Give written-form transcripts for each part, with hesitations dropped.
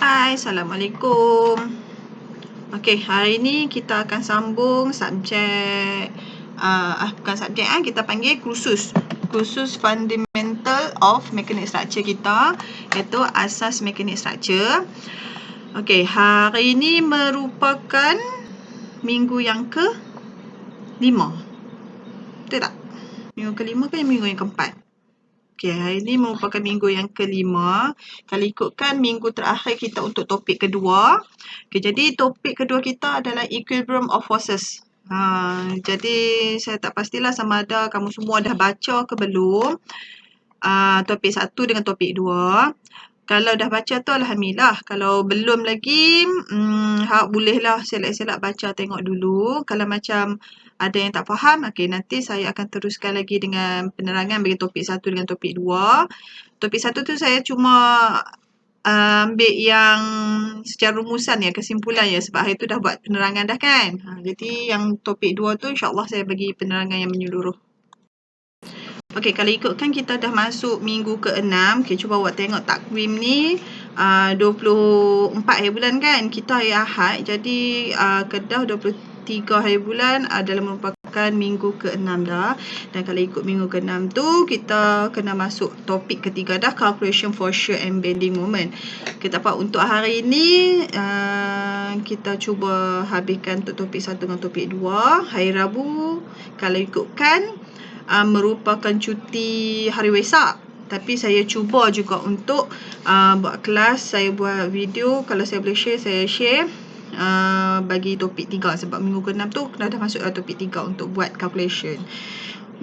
Hai, Assalamualaikum. Okey, hari ni kita akan sambung subjek bukan subjek kita panggil kursus fundamental of mechanic structure kita, iaitu asas mechanic structure. Okey, hari ini merupakan minggu yang ke-5. Betul tak? Minggu ke-5 ke minggu yang ke-4? Okey, hari ini merupakan minggu yang ke-5. Kalau ikutkan minggu terakhir kita untuk topik kedua. Okey, jadi topik kedua kita adalah equilibrium of forces. Jadi saya tak pastilah sama ada kamu semua dah baca ke belum topik 1 dengan topik 2. Kalau dah baca tu alhamdulillah. Kalau belum lagi, bolehlah selak-selak baca, tengok dulu. Kalau macam ada yang tak faham, okey, nanti saya akan teruskan lagi dengan penerangan bagi topik 1 dengan topik 2. Topik 1 tu saya cuma ambil yang secara rumusan ya, kesimpulan ya, sebab hari tu dah buat penerangan dah kan. Jadi yang topik 2 tu insya-Allah saya bagi penerangan yang menyeluruh. Okey, kalau ikutkan kita dah masuk minggu ke-6. Okey, cuba awak tengok takwim ni. 24 hari bulan kan. Kita hari Ahad. Jadi Kedah 23 hari bulan adalah merupakan minggu ke-6 dah. Dan kalau ikut minggu ke-6 tu, kita kena masuk topik ketiga dah, calculation for shear and bending moment. Kita dapat untuk hari ni kita cuba habiskan untuk topik 1 dengan topik 2. Hari Rabu kalau ikutkan merupakan cuti hari Wesak. Tapi saya cuba juga untuk buat kelas, saya buat video. Kalau saya boleh share, saya share bagi topik 3. Sebab minggu ke-6 tu dah masuk topik 3 untuk buat calculation.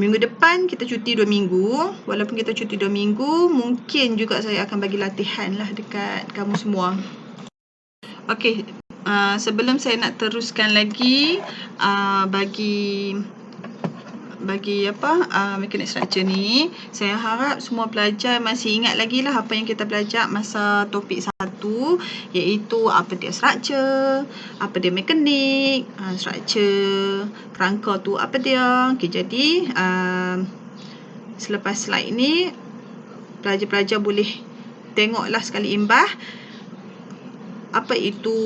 Minggu depan kita cuti 2 minggu. Walaupun kita cuti 2 minggu, mungkin juga saya akan bagi latihan lah dekat kamu semua. Okey, sebelum saya nak teruskan lagi bagi mechanic structure ni, saya harap semua pelajar masih ingat lagi lah apa yang kita belajar masa topik 1, iaitu apa dia structure, apa dia mekanik, structure kerangka tu apa dia. Okey, jadi selepas slide ni pelajar-pelajar boleh tengoklah sekali imbas apa itu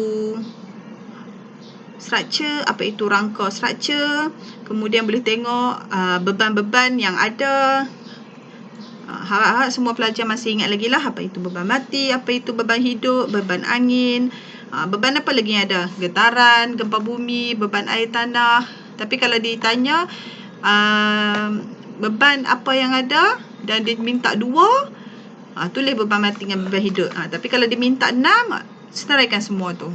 structure, apa itu rangka structure. Kemudian boleh tengok beban-beban yang ada. Harap-harap semua pelajar masih ingat lagi lah apa itu beban mati, apa itu beban hidup, beban angin, beban apa lagi yang ada, getaran, gempa bumi, beban air tanah. Tapi kalau ditanya beban apa yang ada dan dia minta 2, tulis beban mati dengan beban hidup. Tapi kalau dia minta 6, senaraikan semua tu.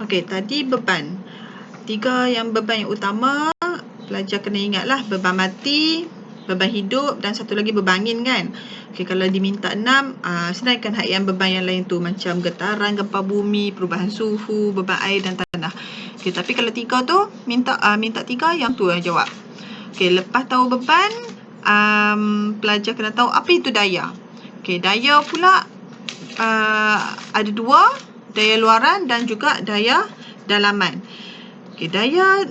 Okey, tadi beban. 3 yang beban yang utama, pelajar kena ingatlah beban mati, beban hidup dan satu lagi beban angin kan. Okey, kalau diminta 6, senaraikan haian beban yang lain tu macam getaran, gempa bumi, perubahan suhu, beban air dan tanah. Okey, tapi kalau 3 tu minta 3 yang tu yang jawab. Okey, lepas tahu beban, pelajar kena tahu apa itu daya. Okey, daya pula ada dua, daya luaran dan juga daya dalaman. Okay, daya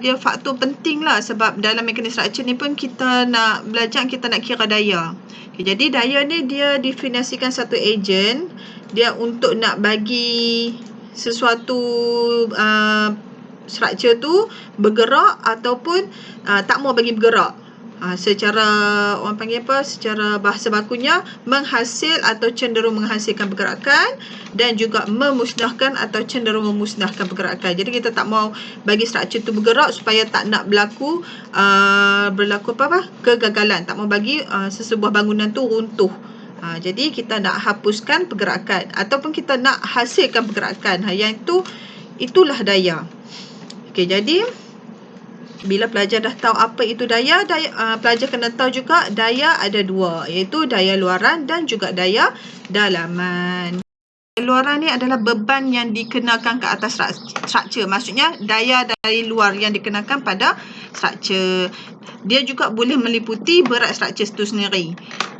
dia faktor penting lah, sebab dalam mekanik struktur ni pun kita nak belajar, kita nak kira daya. Okay, jadi daya ni dia definisikan satu ejen, dia untuk nak bagi sesuatu struktur tu bergerak ataupun tak mau bagi bergerak. Secara orang panggil apa, secara bahasa bakunya menghasil atau cenderung menghasilkan pergerakan dan juga memusnahkan atau cenderung memusnahkan pergerakan. Jadi kita tak mau bagi struktur tu bergerak supaya tak nak berlaku kegagalan, tak mau bagi sesebuah bangunan tu runtuh. Jadi kita nak hapuskan pergerakan ataupun kita nak hasilkan pergerakan. Yang itulah daya. Okey, jadi bila pelajar dah tahu apa itu daya, pelajar kena tahu juga daya ada dua, iaitu daya luaran dan juga daya dalaman. Daya luaran ni adalah beban yang dikenakan ke atas struktur. Maksudnya daya dari luar yang dikenakan pada struktur. Dia juga boleh meliputi berat struktur itu sendiri.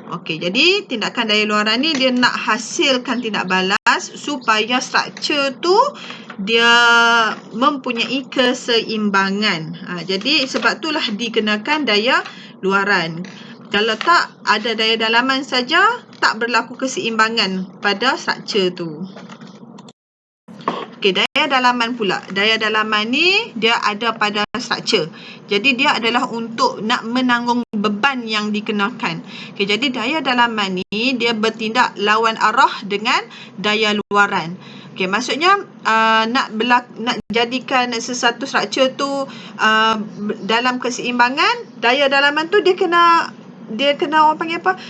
Okey, jadi tindakan daya luaran ni dia nak hasilkan tindak balas supaya struktur tu dia mempunyai keseimbangan. Jadi sebab itulah dikenakan daya luaran. Kalau tak ada daya dalaman saja, tak berlaku keseimbangan pada struktur tu. Okey, daya dalaman pula. Daya dalaman ni dia ada pada struktur. Jadi dia adalah untuk nak menanggung beban yang dikenakan. Okey, jadi daya dalaman ni dia bertindak lawan arah dengan daya luaran. Okey, maksudnya nak jadikan sesuatu struktur tu dalam keseimbangan, daya dalaman tu dia kena orang panggil apa?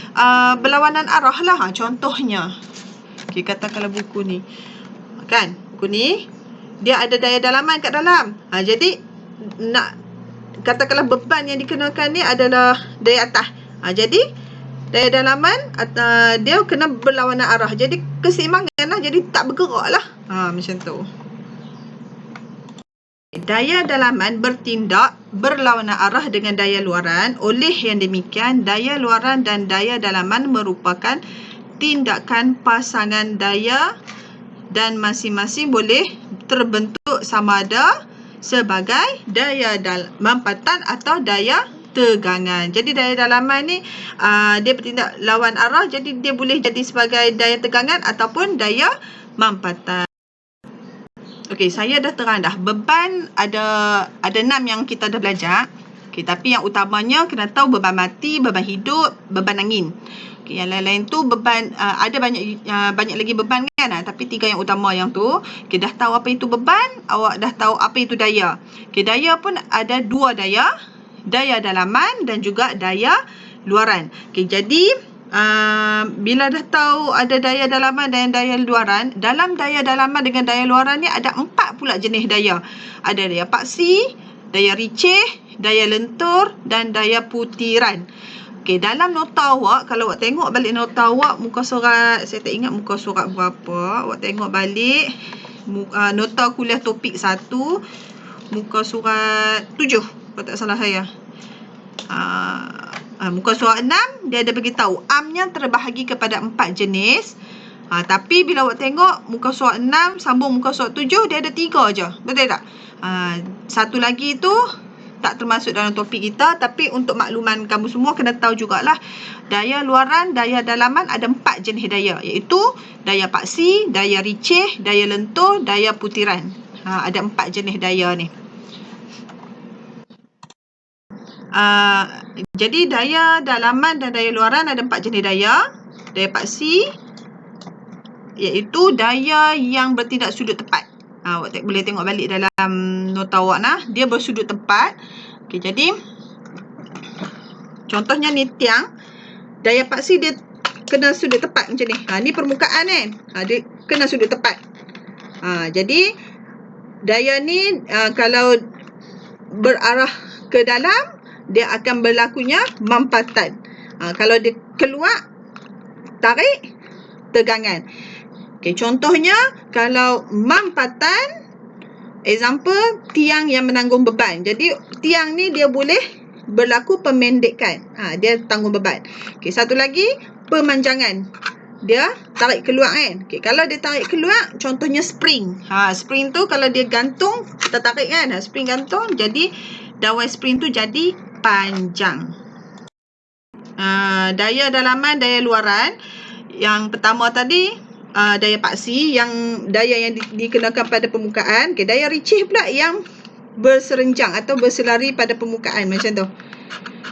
Berlawanan arah lah. Contohnya. Okey, katakanlah buku ni. Kan? Buku ni dia ada daya dalaman kat dalam. Jadi nak katakanlah beban yang dikenakan ni adalah daya atas. Jadi daya dalaman dia kena berlawanan arah. Jadi keseimbangan lah. Jadi tak bergerak lah. Macam tu. Daya dalaman bertindak berlawanan arah dengan daya luaran. Oleh yang demikian, daya luaran dan daya dalaman merupakan tindakan pasangan daya dan masing-masing boleh terbentuk sama ada sebagai daya mampatan atau daya tegangan. Jadi daya dalaman ni dia bertindak lawan arah, jadi dia boleh jadi sebagai daya tegangan ataupun daya mampatan. Okey, saya dah terang dah. Beban ada 6 yang kita dah belajar. Okey, tapi yang utamanya kena tahu beban mati, beban hidup, beban angin. Okey, yang lain-lain tu beban ada banyak lagi beban kan, tapi 3 yang utama yang tu. Okey, dah tahu apa itu beban, awak dah tahu apa itu daya. Okey, daya pun ada 2 daya. Daya dalaman dan juga daya luaran. Okey, jadi bila dah tahu ada daya dalaman dan daya luaran, dalam daya dalaman dengan daya luaran ni ada 4 pula jenis daya. Ada daya paksi, daya ricih, daya lentur dan daya putiran. Okey, dalam nota awak, kalau awak tengok balik nota awak, muka surat, saya tak ingat muka surat berapa, awak tengok balik nota kuliah topik 1, muka surat 7, kalau tak salah saya. Muka surat 6, dia ada beritahu amnya terbahagi kepada 4 jenis. Tapi bila awak tengok muka surat 6 sambung muka surat 7, dia ada 3 je. Betul tak? Satu lagi tu tak termasuk dalam topik kita, tapi untuk makluman kamu semua kena tahu jugalah. Daya luaran, daya dalaman ada 4 jenis daya, iaitu daya paksi, daya ricih, daya lentur, daya putiran. Ada 4 jenis daya ni. Jadi daya dalaman dan daya luaran ada 4 jenis daya. Daya paksi iaitu daya yang bertindak sudut tepat. Awak boleh tengok balik dalam nota awak nah, dia bersudut tepat. Okey, jadi contohnya ni tiang. Daya paksi dia kena sudut tepat macam ni. Ni permukaan kan. Dia kena sudut tepat. Jadi daya ni kalau berarah ke dalam, dia akan berlakunya mampatan. Kalau dia keluar, tarik, tegangan. Okay, contohnya kalau mampatan, example tiang yang menanggung beban. Jadi tiang ni dia boleh berlaku pemendekan. Dia tanggung beban. Okey, satu lagi pemanjangan. Dia tarik keluar kan. Okey, kalau dia tarik keluar, contohnya spring. Spring tu kalau dia gantung, kita tarik kan. Spring gantung, jadi dawai spring tu jadi panjang. Daya dalaman, daya luaran. Yang pertama tadi, daya paksi, yang daya yang dikenakan pada permukaan. Okay, daya ricih pula yang berserenjang atau berselari pada permukaan macam tu.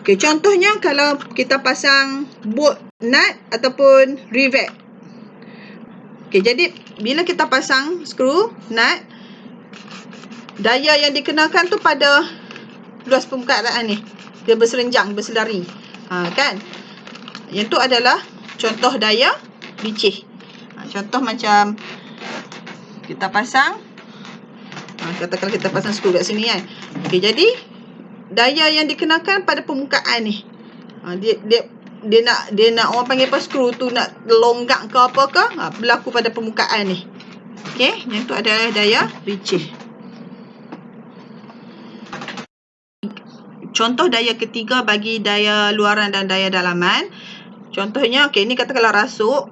Okay, contohnya kalau kita pasang bolt nut ataupun rivet. Okay, jadi bila kita pasang skru nut, daya yang dikenakan tu pada luas permukaan ni. Dia berserenjang, berselari. Kan? Yang tu adalah contoh daya ricih. Contoh macam kita pasang, katakanlah kita pasang skru kat sini kan. Okey, jadi daya yang dikenakan pada permukaan ni. Dia nak orang panggil apa, skru tu nak longgak ke apa ke, berlaku pada permukaan ni. Okey, yang tu adalah daya ricih. Contoh daya ketiga bagi daya luaran dan daya dalaman. Contohnya, okey, ni katakanlah rasuk.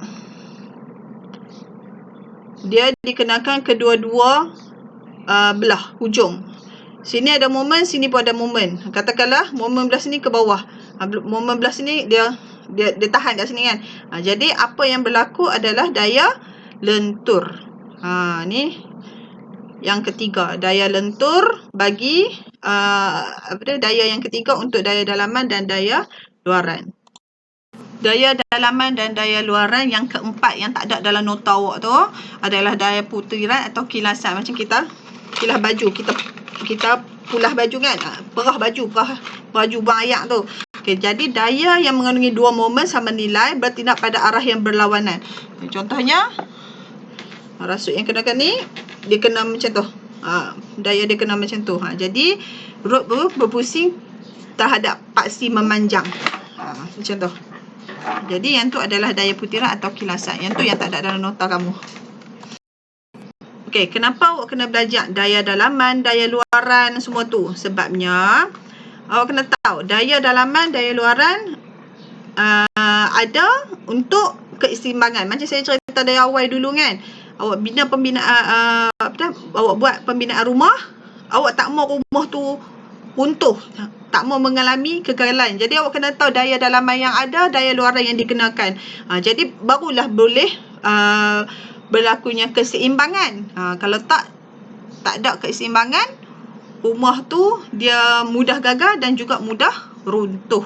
Dia dikenakan kedua-dua belah hujung. Sini ada momen, sini pun ada momen. Katakanlah momen belah sini ke bawah. Momen belah sini dia tahan kat sini kan. Jadi apa yang berlaku adalah daya lentur. Ni yang ketiga, daya lentur bagi daya yang ketiga untuk daya dalaman dan daya luaran. Daya dalaman dan daya luaran yang keempat yang tak ada dalam nota awak tu adalah daya putiran atau kilasan. Macam kita kilas baju, kita pulah baju kan, perah baju buang ayak tu. Okay, jadi daya yang mengandungi dua momen sama nilai bertindak pada arah yang berlawanan. Contohnya rasuk yang kenakan ni, dia kena macam tu. Daya dia kena macam tu. Jadi rod berpusing terhadap paksi memanjang. Macam tu. Jadi yang tu adalah daya putiran atau kilasan. Yang tu yang tak ada dalam nota kamu. Okey, kenapa awak kena belajar daya dalaman, daya luaran, semua tu? Sebabnya awak kena tahu daya dalaman, daya luaran ada untuk keseimbangan. Macam saya cerita dari awal dulu kan. Awak bina awak buat pembinaan rumah, awak tak mau rumah tu runtuh, tak mau mengalami kegagalan. Jadi awak kena tahu daya dalaman yang ada, daya luaran yang dikenakan. Jadi barulah boleh berlakunya keseimbangan. Kalau tak ada keseimbangan, rumah tu dia mudah gagal dan juga mudah runtuh.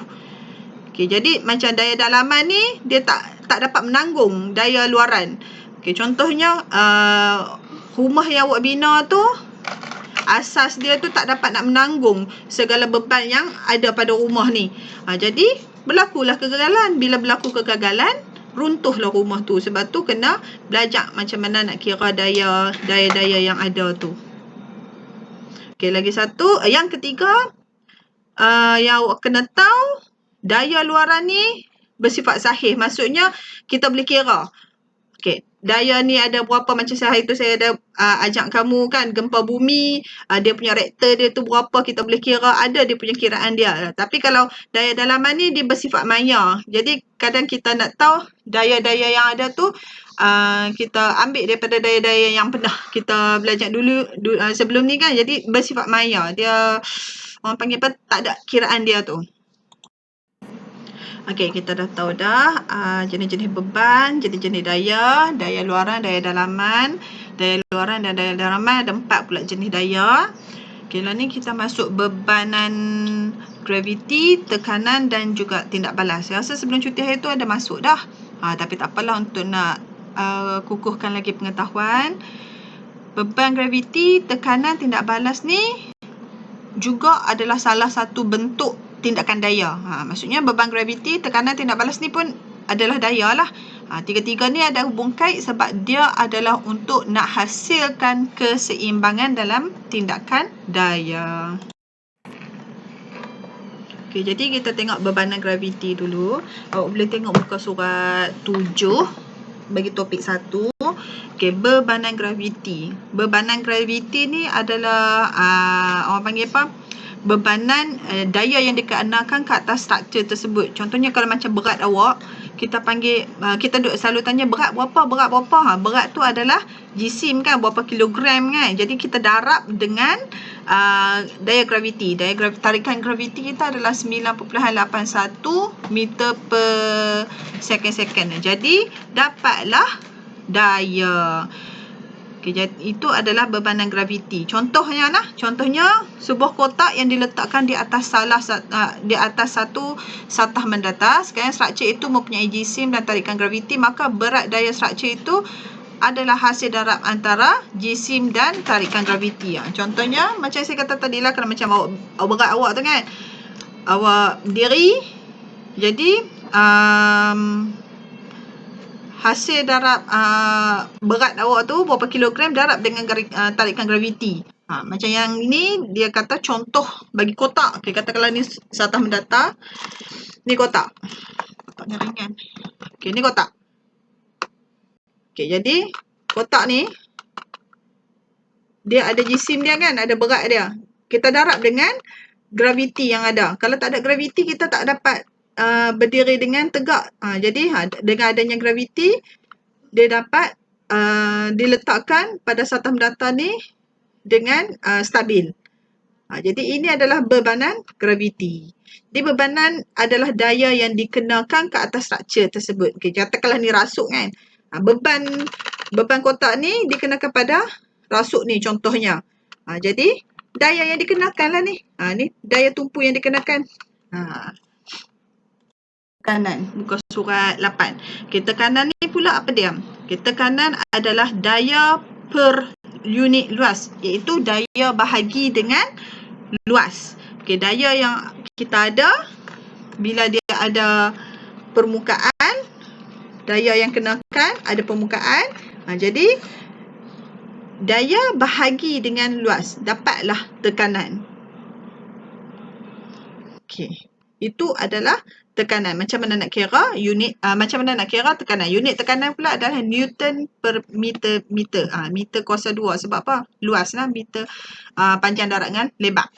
Okey, jadi macam daya dalaman ni dia tak dapat menanggung daya luaran. Okey, contohnya rumah yang awak bina tu, asas dia tu tak dapat nak menanggung segala beban yang ada pada rumah ni. Jadi berlakulah kegagalan. Bila berlaku kegagalan, runtuhlah rumah tu. Sebab tu kena belajar macam mana nak kira daya-daya yang ada tu. Okey, lagi satu, yang ketiga, yang awak kena tahu, daya luaran ni bersifat sahih. Maksudnya kita boleh kira. Okey, daya ni ada berapa, macam hari tu saya ada ajak kamu kan, gempa bumi, dia punya rektor dia tu berapa, kita boleh kira, ada dia punya kiraan dia. Tapi kalau daya dalaman ni dia bersifat maya. Jadi kadang kita nak tahu daya-daya yang ada tu, kita ambil daripada daya-daya yang pernah kita belajar dulu sebelum ni kan. Jadi bersifat maya. Dia orang panggil apa, tak ada kiraan dia tu. Okey, kita dah tahu dah jenis-jenis beban, jenis-jenis daya, daya luaran, daya dalaman. Daya luaran dan daya dalaman ada 4 pula jenis daya. Okey, lah ni kita masuk bebanan graviti, tekanan dan juga tindak balas. Saya rasa sebelum cuti hari tu ada masuk dah. Tapi tak apalah, untuk nak kukuhkan lagi pengetahuan. Beban graviti, tekanan, tindak balas ni juga adalah salah satu bentuk tindakan daya. Maksudnya beban graviti, tekanan, tindak balas ni pun adalah daya lah. Tiga-tiga ni ada hubung kait sebab dia adalah untuk nak hasilkan keseimbangan dalam tindakan daya. Okey, jadi kita tengok bebanan graviti dulu. Awak boleh tengok muka surat 7 bagi topik 1. Okey, bebanan graviti. Bebanan graviti ni adalah orang panggil apa? bebanan daya yang dikenakan ke atas struktur tersebut. Contohnya kalau macam berat awak, kita panggil, kita selalu tanya berat berapa, berat berapa. Berat tu adalah jisim kan, berapa kilogram kan. Jadi kita darab dengan daya graviti. Tarikan graviti kita adalah 9.81 meter per second. Jadi dapatlah daya. Okay, itu adalah bebanan graviti. Contohnya sebuah kotak yang diletakkan di atas satu satah mendatar. Sekarang struktur itu mempunyai jisim dan tarikan graviti, maka berat daya struktur itu adalah hasil darab antara jisim dan tarikan graviti. Contohnya macam saya kata tadi lah, kalau macam berat awak tu kan, awak berdiri, jadi hasil darab berat awak tu berapa kilogram darab dengan tarikan graviti. Macam yang ini dia kata contoh bagi kotak. Okay, katakanlah ni satah mendatar. Ni kotak. Kotaknya ringan. Okay, ni kotak. Okay, jadi kotak ni dia ada jisim dia kan, ada berat dia. Kita darab dengan graviti yang ada. Kalau tak ada graviti, kita tak dapat berdiri dengan tegak. Jadi dengan adanya graviti, dia dapat diletakkan pada satah mendatar ni dengan stabil. Jadi ini adalah bebanan graviti. Jadi bebanan adalah daya yang dikenakan ke atas struktur tersebut. Okay, katakanlah ni rasuk kan. Beban kotak ni dikenakan pada rasuk ni contohnya. Jadi daya yang dikenakan lah ni. Ni daya tumpu yang dikenakan. Tekanan, muka surat 8. Okay, tekanan ni pula apa dia? Okay, tekanan adalah daya per unit luas, iaitu daya bahagi dengan luas. Okay, daya yang kita ada bila dia ada permukaan, daya yang kenakan ada permukaan. Jadi daya bahagi dengan luas, dapatlah tekanan. Okay, itu adalah tekanan. Macam mana nak kira tekanan? Unit tekanan pula adalah Newton per meter. Meter kuasa 2. Sebab apa? Luas lah, meter panjang darat dengan lebar.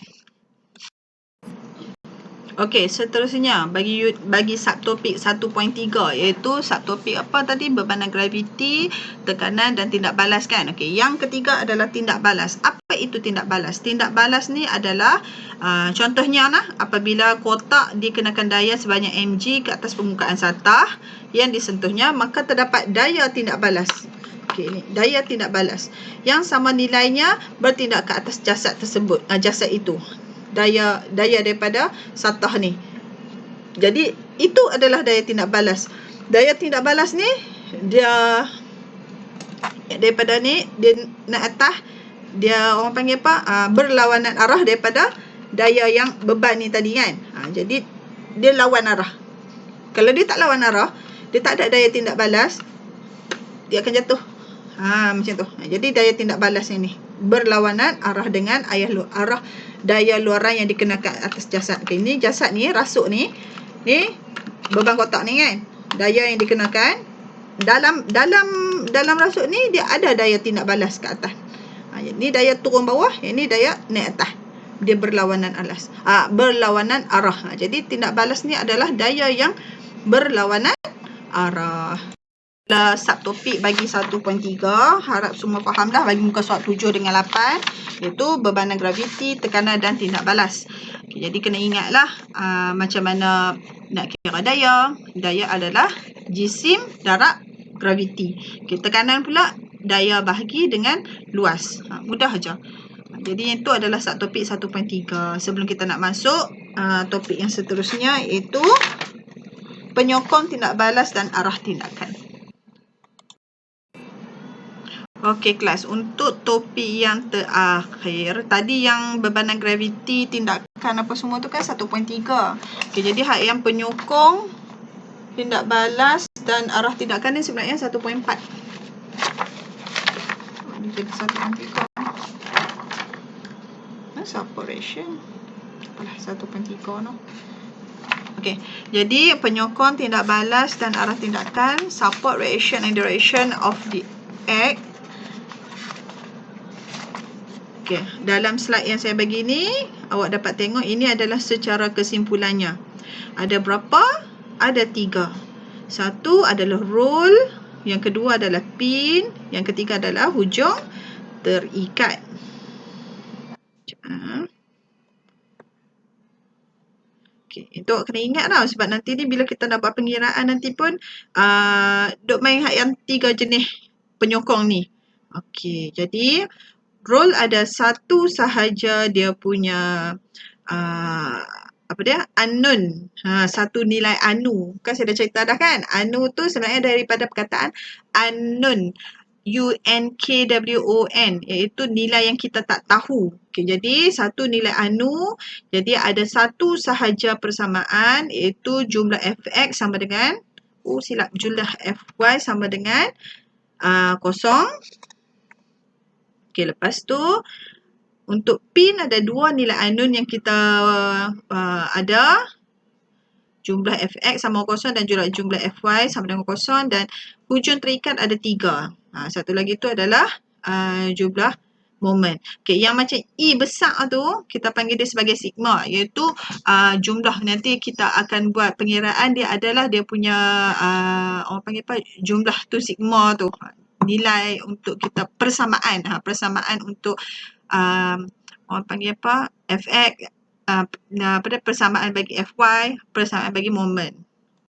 Okey, seterusnya bagi subtopik 1.3, iaitu subtopik apa tadi? Bebanan graviti, tekanan dan tindak balas kan. Okey, yang ketiga adalah tindak balas. Apa itu tindak balas? Tindak balas ni adalah contohnya apabila kotak dikenakan daya sebanyak mg ke atas permukaan satah yang disentuhnya, maka terdapat daya tindak balas. Okey, ni daya tindak balas yang sama nilainya bertindak ke atas jasad tersebut, jasad itu. Daya daripada satah ni. Jadi itu adalah daya tindak balas. Daya tindak balas ni dia daripada ni dia naik atas, dia orang panggil apa? Berlawanan arah daripada daya yang beban ni tadi kan. Jadi dia lawan arah. Kalau dia tak lawan arah, dia tak ada daya tindak balas, dia akan jatuh. Macam tu. Jadi daya tindak balas ni berlawanan arah dengan arah daya luaran yang dikenakan atas jasad. Okay, ni jasad ni, rasuk ni beban kotak ni kan. Daya yang dikenakan dalam rasuk ni dia ada daya tindak balas ke atas. Ni daya turun bawah, yang ni daya naik atas. Dia berlawanan arah. Jadi tindak balas ni adalah daya yang berlawanan arah. Subtopik bagi 1.3, harap semua faham dah bagi muka surat 7 dengan 8, iaitu bebanan graviti, tekanan dan tindak balas. Okay, jadi kena ingatlah macam mana nak kira daya. Daya adalah jisim darab graviti. Okay, tekanan pula daya bahagi dengan luas. Mudah aja. Jadi itu adalah subtopik 1.3. Sebelum kita nak masuk topik yang seterusnya, iaitu penyokong tindak balas dan arah tindakan. Okey kelas, untuk topik yang terakhir, tadi yang bebanan graviti, tindakan apa semua tu kan 1.3. Okey, jadi hak yang penyokong, tindak balas dan arah tindakan ni sebenarnya 1.4. Ini jadi 1.3. Support reaction. Apalah 1.3 no. Okey, jadi penyokong, tindak balas dan arah tindakan, support reaction and direction of the act. Okey, dalam slide yang saya bagi ni, awak dapat tengok ini adalah secara kesimpulannya. Ada berapa? Ada 3. Satu adalah roll, yang kedua adalah pin, yang ketiga adalah hujung terikat. Okay, itu kena ingat tau sebab nanti ni bila kita nak buat pengiraan nanti pun duk main yang 3 jenis penyokong ni. Okey, jadi roll ada satu sahaja dia punya apa dia? Unknown. Satu nilai anu. Kan saya dah cerita dah kan? Anu tu sebenarnya daripada perkataan unknown. UNKWON, iaitu nilai yang kita tak tahu. Okay, jadi satu nilai anu, jadi ada satu sahaja persamaan iaitu jumlah fx sama dengan jumlah fy sama dengan kosong. Okay, lepas tu untuk pin ada 2 nilai unknown yang kita ada. Jumlah fx sama kosong dan jumlah fy sama dengan kosong, dan hujung terikat ada 3. Satu lagi tu adalah jumlah moment. Okay, yang macam E besar tu kita panggil dia sebagai sigma, iaitu jumlah nanti kita akan buat pengiraan dia adalah dia punya orang panggil apa, jumlah tu sigma tu. Nilai untuk kita persamaan. Persamaan untuk orang panggil apa, fx, persamaan bagi fy, persamaan bagi moment.